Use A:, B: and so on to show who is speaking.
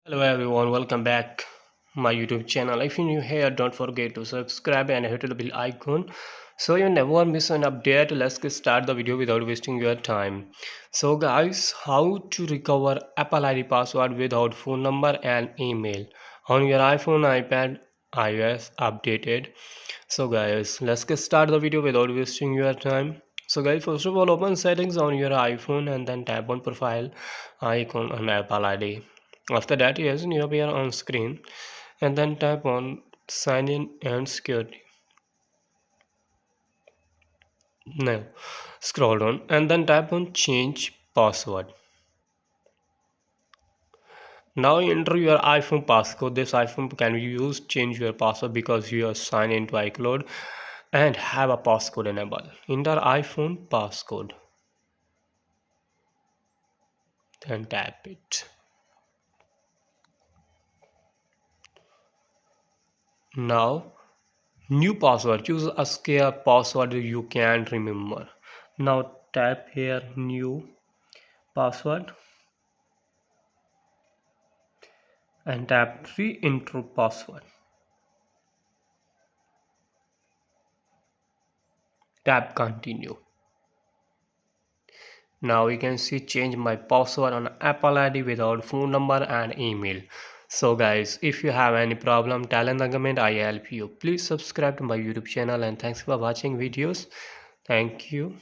A: Hello everyone, welcome back my YouTube channel. If you're new here, don't forget to subscribe and hit the bell icon so you never miss an update. Let's get start the video without wasting your time. So guys, how to recover Apple ID password without phone number and email on your iPhone, iPad, iOS updated. So guys, let's get start the video without wasting your time. So guys, first of all, open settings on your iPhone and then tap on profile icon on Apple ID. After that, yes, you appear on screen and then tap on sign in and security. Now scroll down and then tap on change password. Now enter your iPhone passcode. This iPhone can be used change your password because you are signed into iCloud and have a passcode enabled. Enter iPhone passcode. Then tap it. Now new password. Choose a scare password you can't remember. Now tap here new password and tap re-enter password. Tap continue. Now you can see change my password on Apple ID without phone number and email. So guys, if you have any problem, tell in the comment, I help you. Please subscribe to my YouTube channel and thanks for watching videos. Thank you.